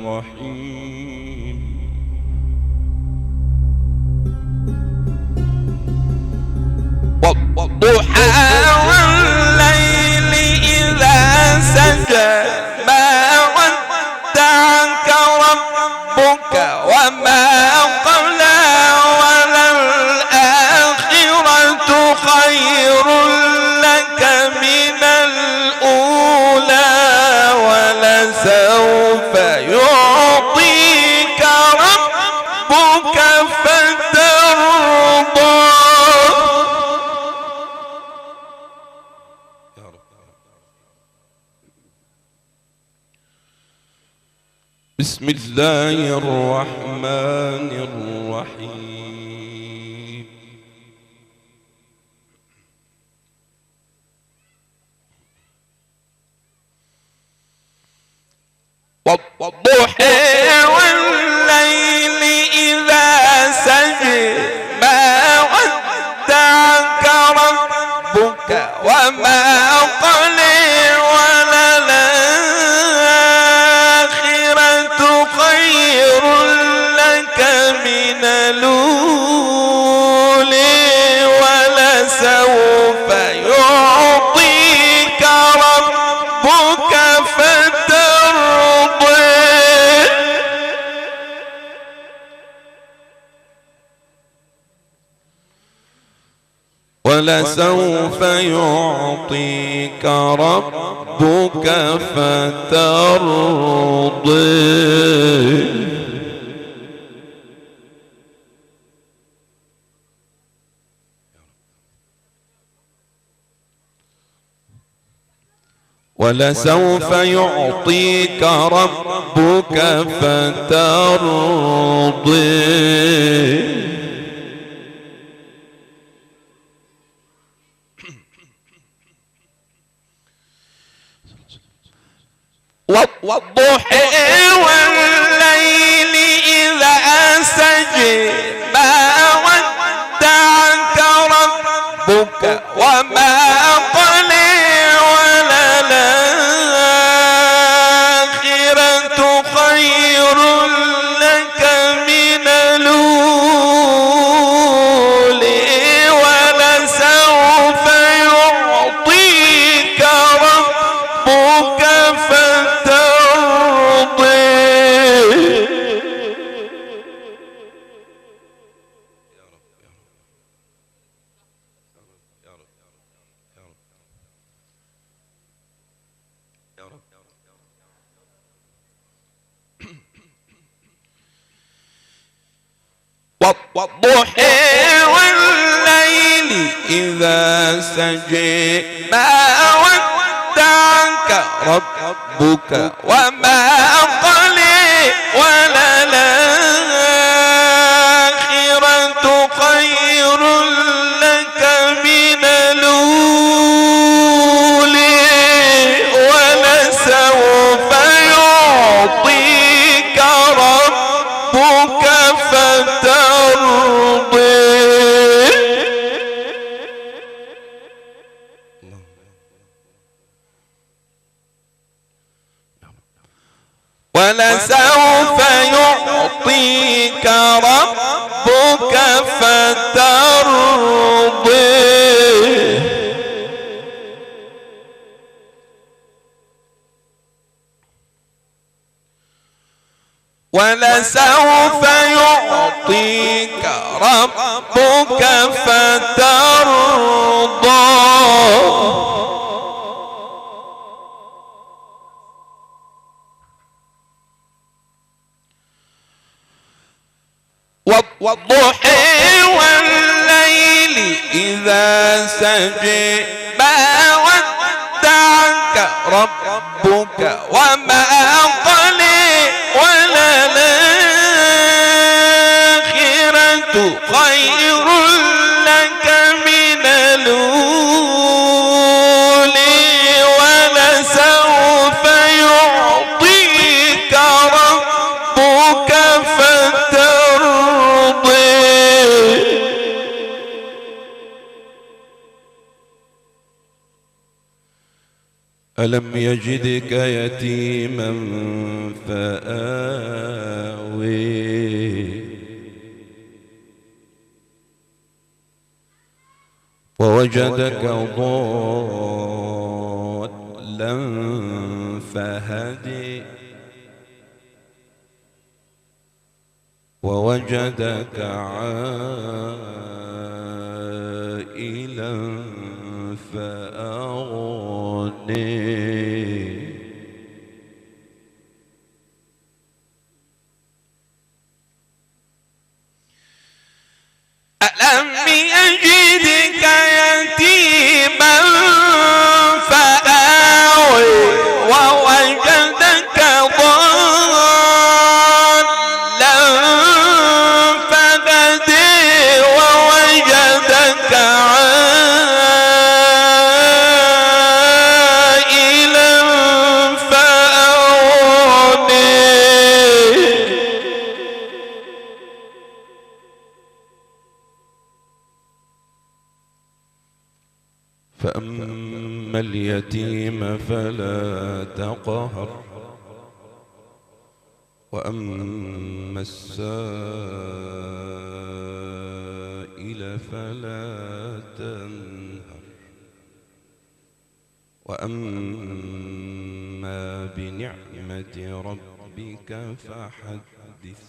الرحيم. والضحى والليل إذا سجى ما ودعك ربك وما قلى وللآخرة خير لك من الأولى ولسوف يعطيك ربك فترضى. بسم الله الرحمن الرحيم. والضحى والليل إذا سجى ما ودعك ربك وما قلى وللآخرة خير لك من الأولى ولسوف يعطيك ربك فترضى. ولسوف يعطيك ربك فترضى. ولسوف يعطيك ربك فترضى. والضحى والليل إذا سجى ما ودعك ربك وما قلى وللآخرة خير لك من الأولى ولسوف يعطيك ربك فترضى. والضحى والليل إذا سجى ما ودعك ربك وما قلى وللآخرة خير لك من الأولى ولسوف يعطيك ربك فترضى. ولسوف يعطيك ربك فترضى. ولسوف يعطيك ربك فترضى. والضحى والليل إذا سجى ما ودعك ربك وما قلى وللآخرة خير لك من الأولى ولسوف يعطيك ربك فترضى. ألم يجدك يتيما فآوي ووجدك ضالا فهدي ووجدك عائلا فأغني ألم يجدك يتيما فآوي ووجدك ضالا فهدي ووجدك عائلا فأغني فأما اليتيم فلا تقهر وأما السائل فلا تنهر وأما بنعمة ربك فحدث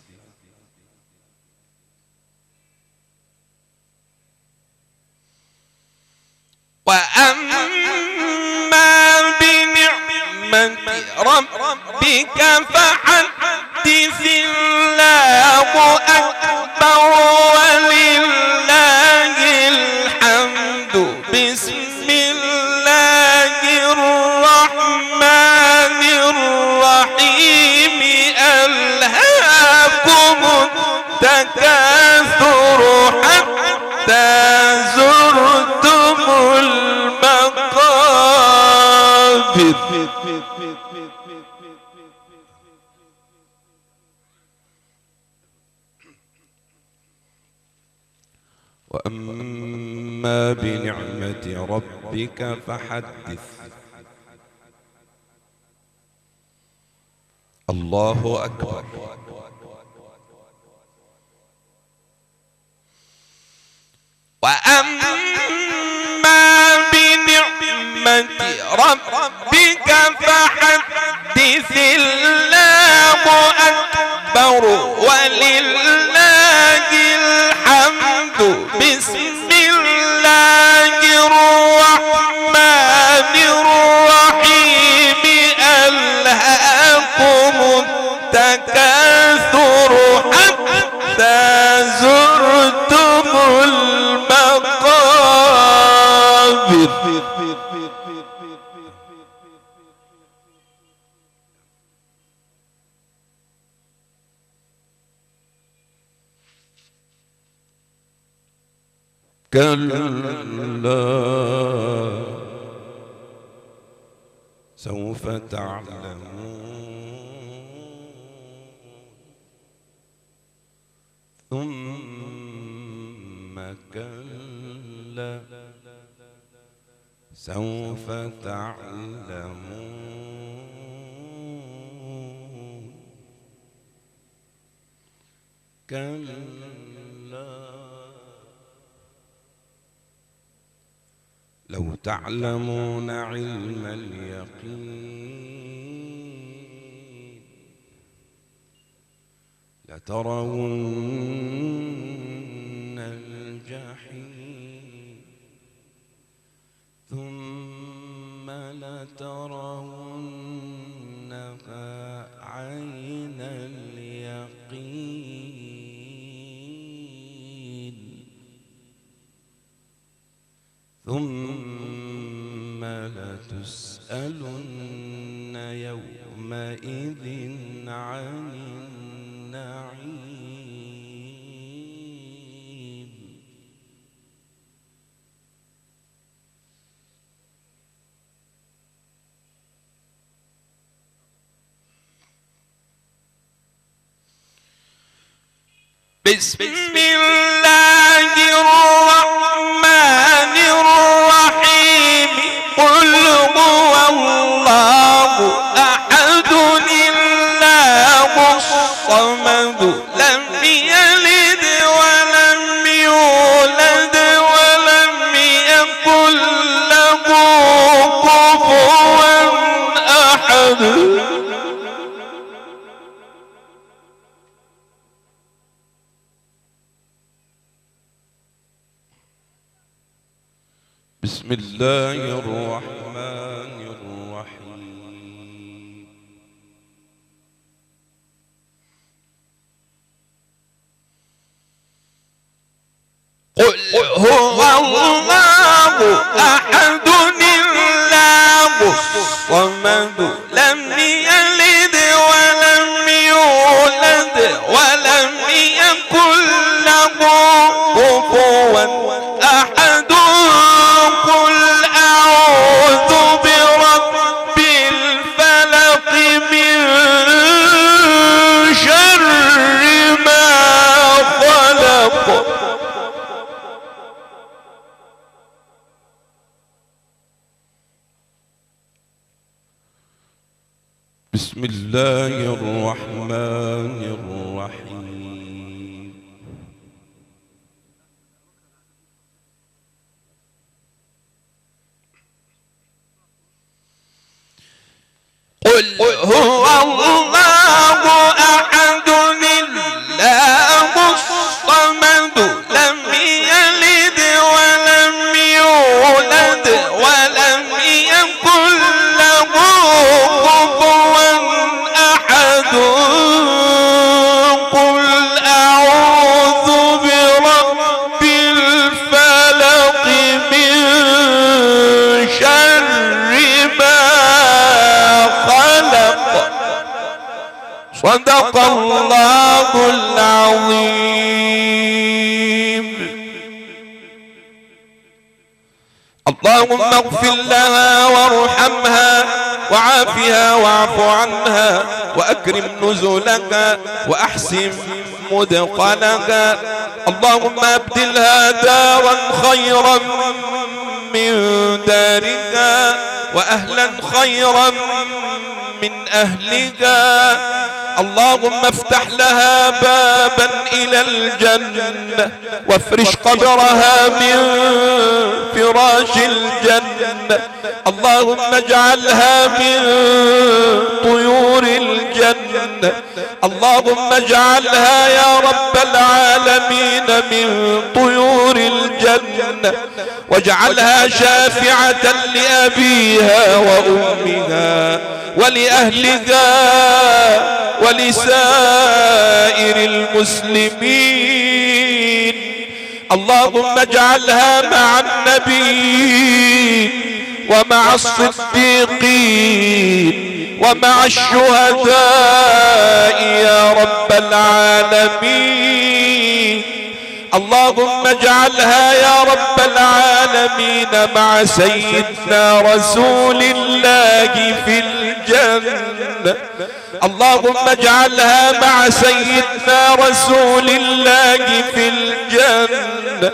وأما بنعمة ربك فحدث الله أكبر ولله الحمد بسم الله الرحمن الرحيم ألهاكم التكاثر حتى زرتم المقابر وأما بنعمة ربك فحدث الله أكبر وأما بنعمة ربك فحدث الله أكبر ولله الحمد بسم الله الرحمن الرحيم ألهاكم التكاثر حتى زرتم المقابر كلا سوف تعلمون ثم كلا سوف تعلمون كلا لو تعلمون علم اليقين لترون الجحيم ثم لترونها عين اليقين ثم لتسألن يومئذ عن النعيم بسم الله الرحمن الرحيم قل هو الله الصمد لم يلد ولم يولد ولم يكن له كفوا أحد. بسم الله الرحمن الرحيم. قل هو الله أحد الله الصمد لم يلد ولم يولد ولم يكن له كفوا أحد. قل أعوذ برب الفلق من شر ما خلق. بسم الله الرحمن الرحيم. قل هو الله أحد الله الصمد لم يلد ولم يولد ولم يكن له كفوا أحد. قل أعوذ برب الفلق من شر ما خلق. صدق الله العظيم. اللهم اغفر لها وارحمها وعافها واعف عنها وأكرم نزلك وأحسن مدخلك. اللهم أبدلها دارا خيرا من دارك وأهلا خيرا من أهلك. اللهم افتح لها بابا إلى الجنة وافرش قبرها من فراش الجنة. اللهم اجعلها من طيور الجنة. اللهم اجعلها يا رب العالمين من طيور الجنة واجعلها شافعة لأبيها وأمها ولأهلها ولسائر المسلمين. اللهم اجعلها مع النبيين ومع الصديقين ومع الشهداء يا رب العالمين. اللهم اجعلها يا رب العالمين مع سيدنا رسول الله في الجنة. اللهم اجعلها مع سيدنا رسول الله في الجنة.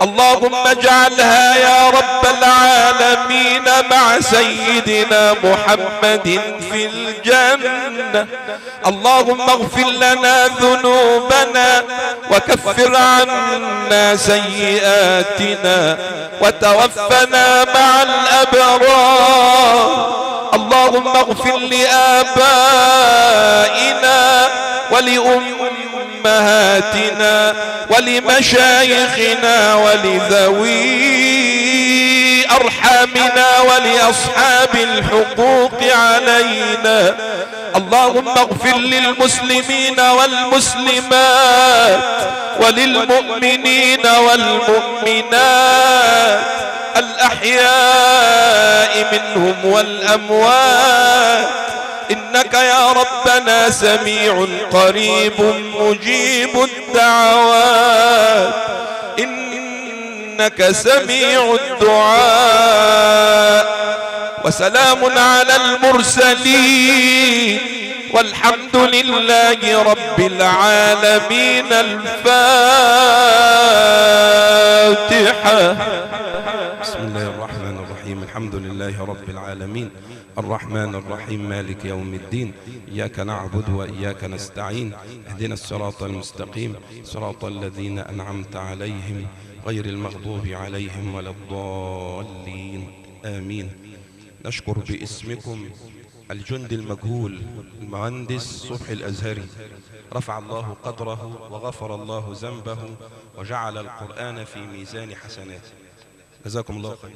اللهم اجعلها يا رب العالمين مع سيدنا محمد في الجنة. اللهم اغفر لنا ذنوبنا وكفر عنا سيئاتنا وتوفنا مع الأبرار. اللهم اغفر لآبائنا ولأمهاتنا ولمشايخنا ولذوي أرحامنا ولأصحاب الحقوق علينا. اللهم اغفر للمسلمين والمسلمات وللمؤمنين والمؤمنات الأحياء منهم والأموات. إنك يا ربنا سميع قريب مجيب الدعوات. إنك سميع الدعاء. وسلام على المرسلين والحمد لله رب العالمين. الفاتحة. بسم الله الرحمن الرحيم. الحمد لله رب العالمين الرحمن الرحيم مالك يوم الدين إياك نعبد وإياك نستعين اهدنا الصراط المستقيم صراط الذين أنعمت عليهم غير المغضوب عليهم ولا الضالين آمين. نشكر باسمكم الجندي المجهول المهندس صبحي الأزهري، رفع الله قدره وغفر الله ذنبه وجعل القرآن في ميزان حسناته. جزاكم الله خير.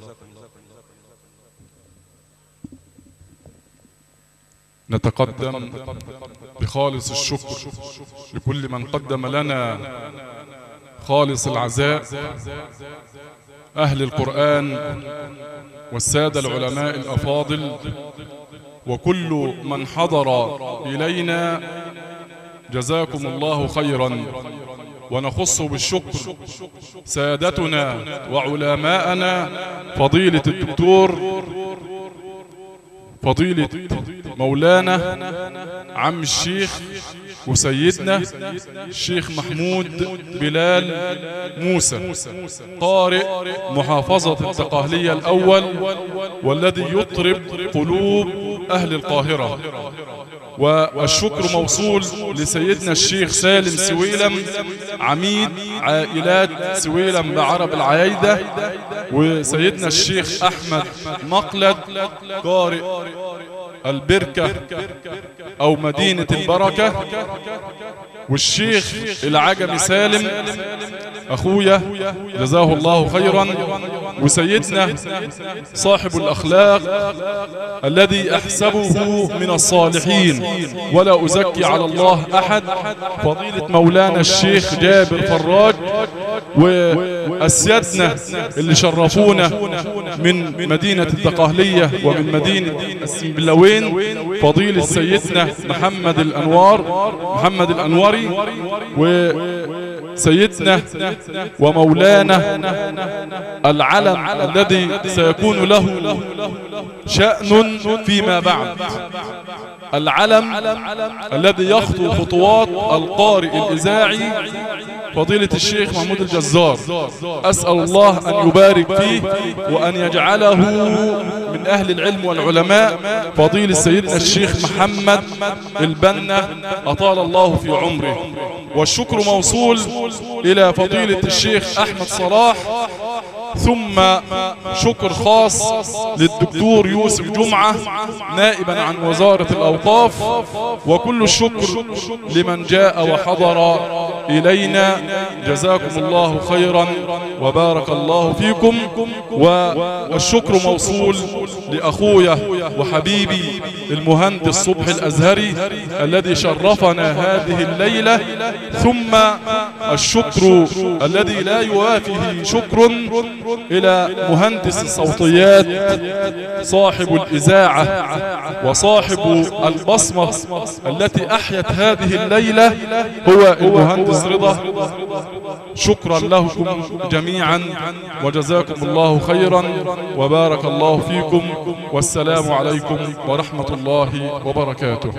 نتقدم بخالص الشكر لكل من قدم لنا خالص العزاء، أهل القرآن والسادة العلماء الأفاضل وكل من حضر إلينا، جزاكم الله خيرا. ونخص بالشكر سادتنا وعلماءنا فضيلة الدكتور فضيلة مولانا عم الشيخ وسيدنا الشيخ محمود بلال موسى، قارئ محافظة الدقهلية الأول والذي يطرب قلوب أهل القاهرة. والشكر موصول لسيدنا الشيخ سالم سويلم عميد عائلات سويلم بعرب العايدة، وسيدنا الشيخ أحمد مقلد قارئ البركة أو مدينة البركة، والشيخ العجمي سالم أخويا جزاه الله خيرا، وسيدنا صاحب الأخلاق الذي أحسبه من الصالحين ولا أزكي على الله أحد، فضيلة مولانا الشيخ جابر فراج، وأسيادنا اللي شرفونا من مدينة الدقهلية ومن مدينة السنبلاوين، فضيلة سيدنا محمد الأنوري وسيدنا ومولانا العلم الذي سيكون له شأن فيما بعد، العلم الذي يخطو خطوات القارئ الإذاعي فضيلة الشيخ محمود الجزار. أسأل الله أن يبارك فيه وأن يجعله من أهل العلم والعلماء، فضيلة سيدنا الشيخ محمد البنا أطال الله في عمره. والشكر موصول إلى فضيلة الشيخ أحمد صلاح، ثم شكر خاص للدكتور يوسف جمعة نائبا عن وزارة الأوقاف، وكل الشكر لمن جاء وحضر إلينا. جزاكم الله خيرا وبارك الله فيكم. والشكر موصول لأخويا وحبيبي المهندس صبحي الأزهري الذي شرفنا هذه الليلة، ثم الشكر الذي لا يوافيه شكر إلى مهندس الصوتيات صاحب الإذاعة وصاحب البصمة التي أحيت هذه الليلة هو المهندس رضا. شكرا لكم جميعا وجزاكم الله خيرا وبارك الله فيكم، والسلام عليكم ورحمة الله وبركاته.